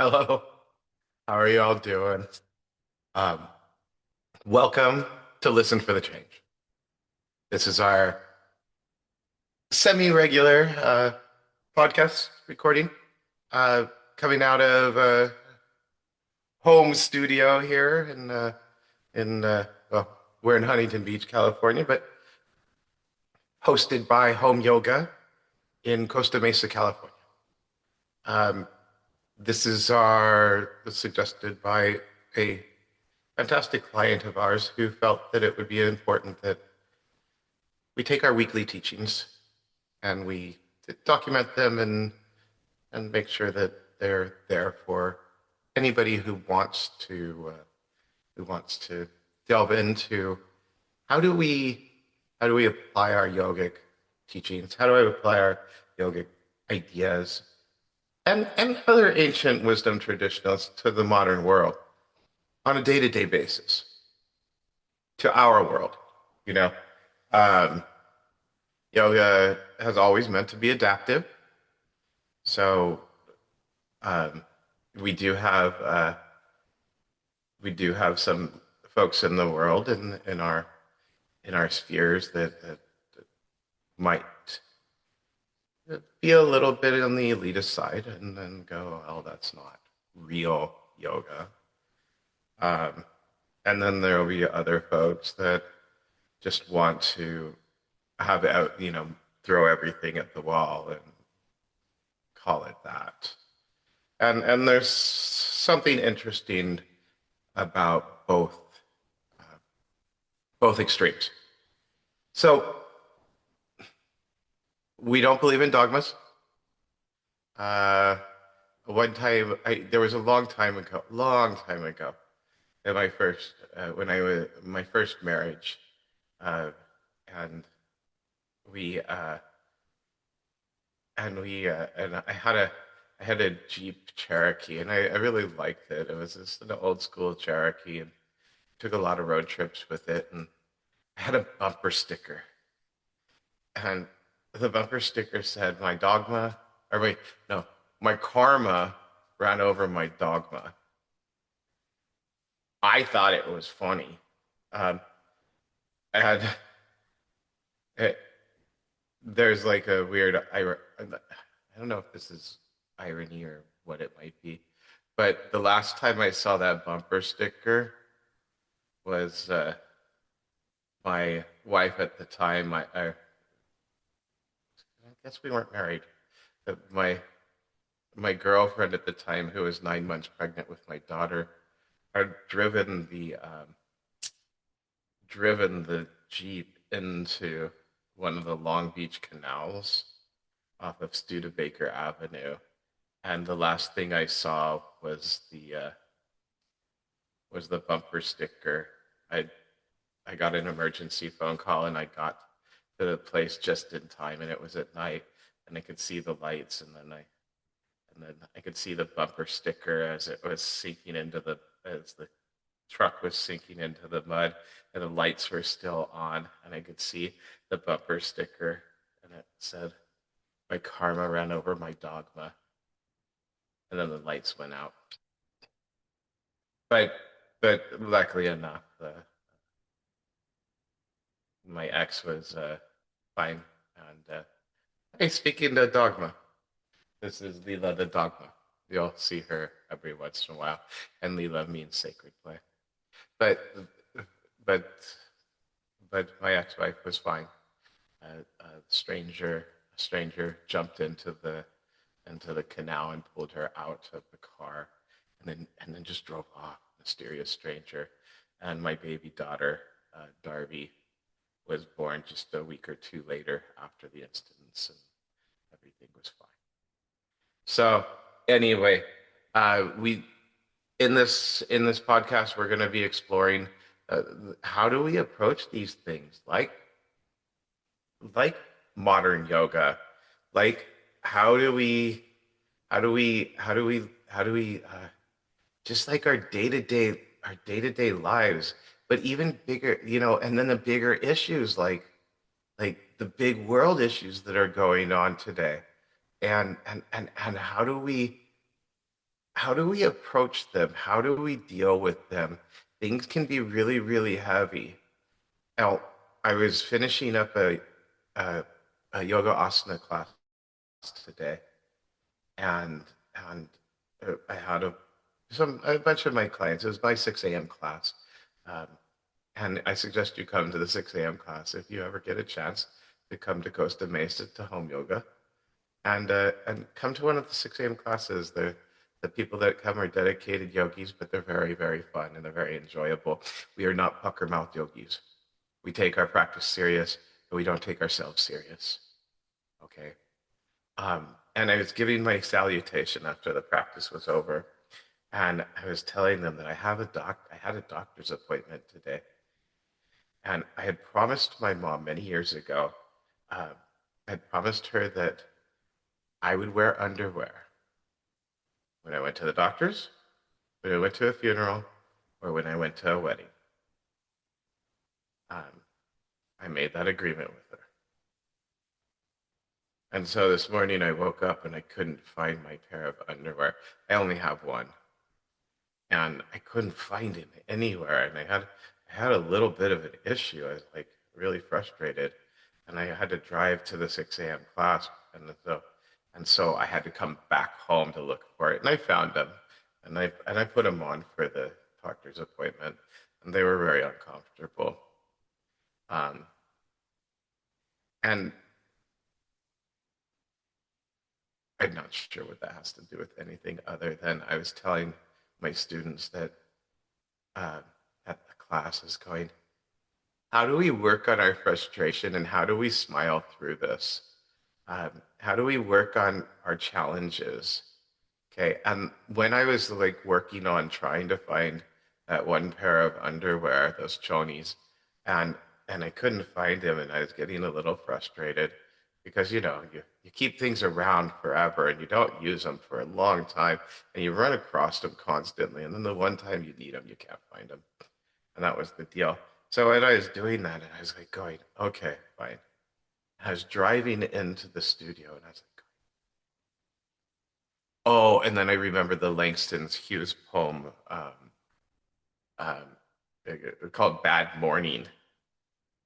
Hello, how are you all doing? Um, Welcome to Listen for the Change. This is our semi-regular podcast recording, uh, coming out of home studio here well, we're in Huntington Beach, California, but hosted by Home Yoga in Costa Mesa, California. Um, this is suggested by a fantastic client of ours who felt that it would be important that we take our weekly teachings and we document them and make sure that they're there for anybody who wants to delve into how do we how do we apply our yogic teachings? How do I apply our yogic ideas and other ancient wisdom traditions to the modern world on a day-to-day basis, to our world? You know, um, yoga has always meant to be adaptive. So um, we do have some folks in the world in our spheres that might be a little bit on the elitist side and then go, oh, that's not real yoga. Um, and then there will be other folks that just want to have it, throw everything at the wall and call it that. And there's something interesting about both extremes. So we don't believe in dogmas. Uh, One time, there was a long time ago, in my first when I was my first marriage, uh, and we and I had a Jeep Cherokee, and I really liked it. It was just an old school Cherokee, and took a lot of road trips with it, and I had a bumper sticker, and the bumper sticker said, "My dogma," or wait, no, "My karma ran over my dogma." I thought it was funny, um, and it, there's like a weird, I don't know if this is irony or what it might be, but the last time I saw that bumper sticker was my wife at the time. I guess we weren't married. My girlfriend at the time, who was 9 months pregnant with my daughter, had driven the Jeep into one of the Long Beach canals off of Studebaker Avenue, and the last thing I saw was the bumper sticker. I I got an emergency phone call, and I got to the place just in time, and it was at night, and I could see the lights, and then I could see the bumper sticker as it was sinking into the as the truck was sinking into the mud, and the lights were still on, and I could see the bumper sticker, and it said, "My karma ran over my dogma," and then the lights went out. But luckily enough, my ex was fine. And hey, speaking of dogma, this is Leela the dogma. You'll see her every once in a while, and Leela means sacred play. But but my ex-wife was fine. A stranger jumped into the canal and pulled her out of the car, and then just drove off. Mysterious stranger, and my baby daughter, Darby, was born just a week or two later after the incidents, and everything was fine. So anyway, we in this podcast we're going to be exploring uh, how do we approach these things like modern yoga, like how do we just like our day-to-day lives, but even bigger, and then the bigger issues like the big world issues that are going on today, and how do we how do we approach them? How do we deal with them? Things can be really, really heavy. Now, I was finishing up a, a yoga asana class today, and and I had a bunch of my clients. It was my 6 a.m. class, um, and I suggest you come to the 6 a.m. class if you ever get a chance to come to Costa Mesa to home yoga, and come to one of the 6 a.m. classes. The people that come are dedicated yogis, but they're very, very fun and they're very enjoyable. We are not pucker mouth yogis. We take our practice serious, but we don't take ourselves serious. Okay. And I was giving my salutation after the practice was over, and I was telling them that I had a doctor's appointment today, and I had promised my mom many years ago. Uh, I had promised her that I would wear underwear when I went to the doctor's, when I went to a funeral, or when I went to a wedding. Um, I made that agreement with her. And so this morning I woke up and I couldn't find my pair of underwear. I only have one. And I couldn't find him anywhere. And I had a little bit of an issue. I was like really frustrated. And I had to drive to the 6 a.m. class. And so I had to come back home to look for it. And I found them. And I put them on for the doctor's appointment. And they were very uncomfortable. Um, and I'm not sure what that has to do with anything other than I was telling my students that uh, at the class is going, how do we work on our frustration and how do we smile through this? How do we work on our challenges? Okay, and when I was like working on trying to find that one pair of underwear, those chonies, and and I couldn't find them, and I was getting a little frustrated because you keep things around forever and you don't use them for a long time, and you run across them constantly, and then the one time you need them, you can't find them, and that was the deal. So when I was doing that, and I was like going, okay, fine. I was driving into the studio, and I was like, oh, and then I remembered the Langston Hughes poem um, called "Bad Morning,"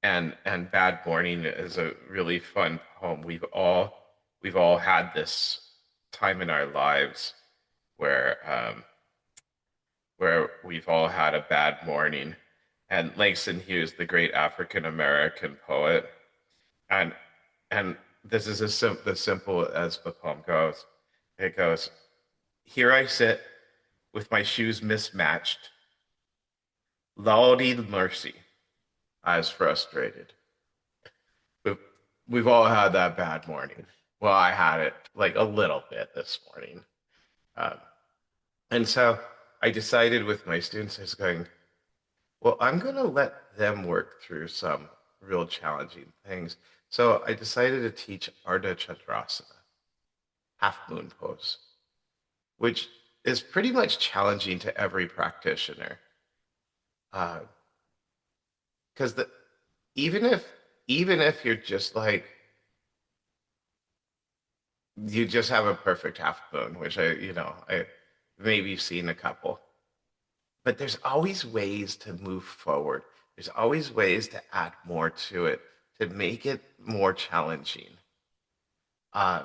and "Bad Morning" is a really fun poem. We've all had this time in our lives where where we've all had a bad morning. And Langston Hughes, the great African American poet, and and this is as simple as the poem goes. It goes, "Here I sit with my shoes mismatched, Lordy mercy, I was frustrated." We've, we've all had that bad morning. Well, I had it like a little bit this morning. Um, and so I decided with my students, I was going, well, I'm going to let them work through some real challenging things. So I decided to teach Ardha Chandrasana, half moon pose, which is pretty much challenging to every practitioner. Because the even if even if you're just like you just have a perfect half moon, which I maybe seen a couple, but there's always ways to move forward. There's always ways to add more to it to make it more challenging. Um,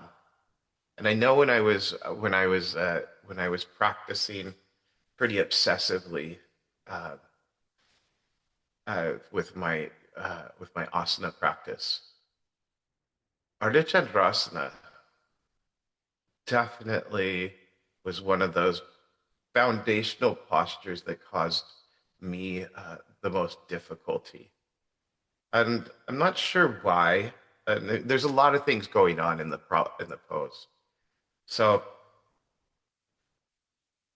and I know when I was practicing pretty obsessively uh, with my asana practice, Ardha Chandrasana definitely was one of those foundational postures that caused me the most difficulty. And I'm not sure why. And there's a lot of things going on in the pose. So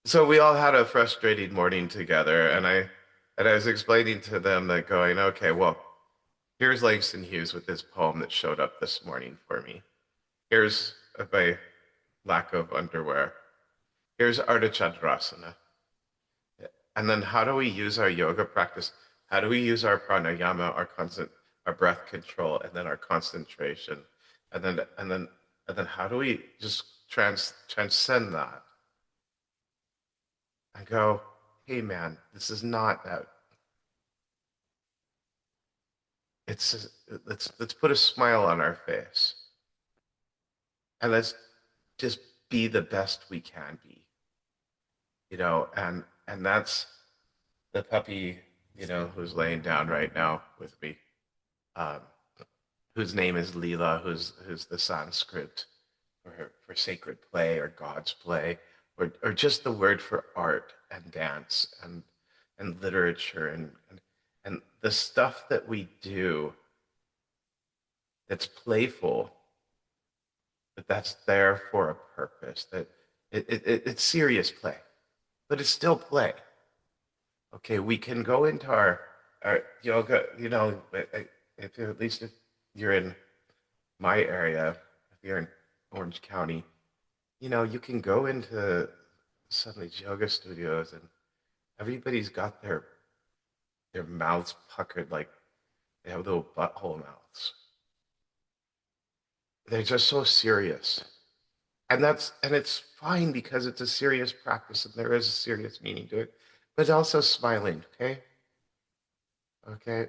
so we all had a frustrating morning together, and I was explaining to them that going, okay, well, here's Langston Hughes with this poem that showed up this morning for me. Here's my lack of underwear. Here's Ardha Chandrasana. And then how do we use our yoga practice? How do we use our pranayama, our breath control, and then our concentration? And then and then and then how do we just transcend that? I go, hey man, this is not that. It's let's put a smile on our face and let's just be the best we can be, and that's the puppy, who's laying down right now with me, um, whose name is Leela, who's the Sanskrit for sacred play or God's play, or just the word for art and dance and literature and the stuff that we do that's playful, but that's there for a purpose. That it's serious play, but it's still play. Okay, we can go into our yoga. If at least if you're in my area, if you're in Orange County, you can go into some of these yoga studios and everybody's got their mouths puckered like they have little butthole mouths. They're just so serious. And it's fine because it's a serious practice and there is a serious meaning to it. But also smiling, okay? Okay.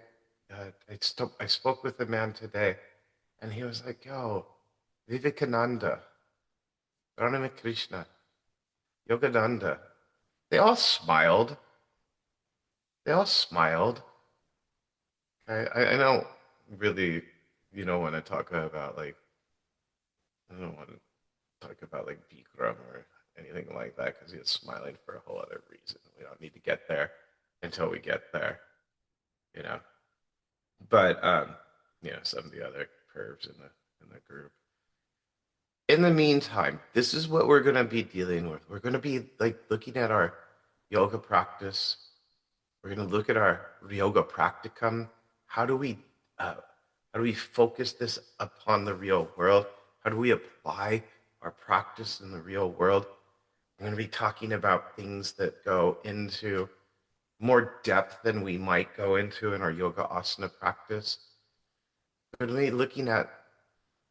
I spoke with a man today and he was like, yo, Vivekananda, Ramakrishna, Yogananda. They all smiled. They all smiled. I don't really, want to talk about like, I don't want to talk about like Bikram or anything like that because he's smiling for a whole other reason. We don't need to get there until we get there, you know. But some of the other curves in the group. In the meantime, this is what we're going to be dealing with. We're going to be like looking at our yoga practice. We're going to look at our yoga practicum. How do we uh, how do we focus this upon the real world? How do we apply our practice in the real world? I'm going to be talking about things that go into more depth than we might go into in our yoga asana practice. We're going to be looking at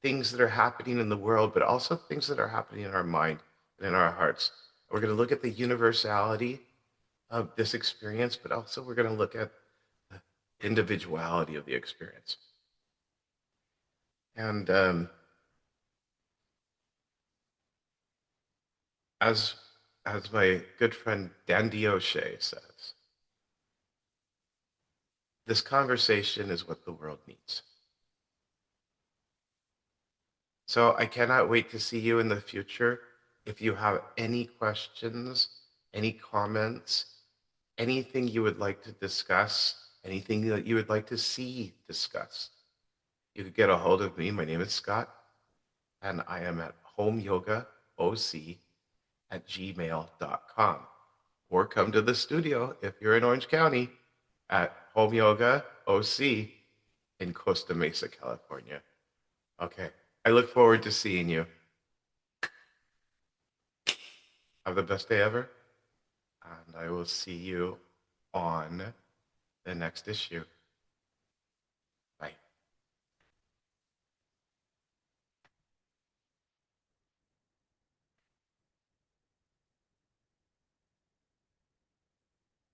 things that are happening in the world, but also things that are happening in our mind and in our hearts. We're going to look at the universality of this experience, but also we're going to look at the individuality of the experience. And as as my good friend Dandy O'Shea says, this conversation is what the world needs. So I cannot wait to see you in the future. If you have any questions, any comments, anything you would like to discuss, anything that you would like to see discussed, you could get a hold of me. My name is Scott, and I am at homeyogaoc@gmail.com. Or come to the studio if you're in Orange County at Home Yoga OC in Costa Mesa, California. Okay. I look forward to seeing you. Have the best day ever, and I will see you on the next issue.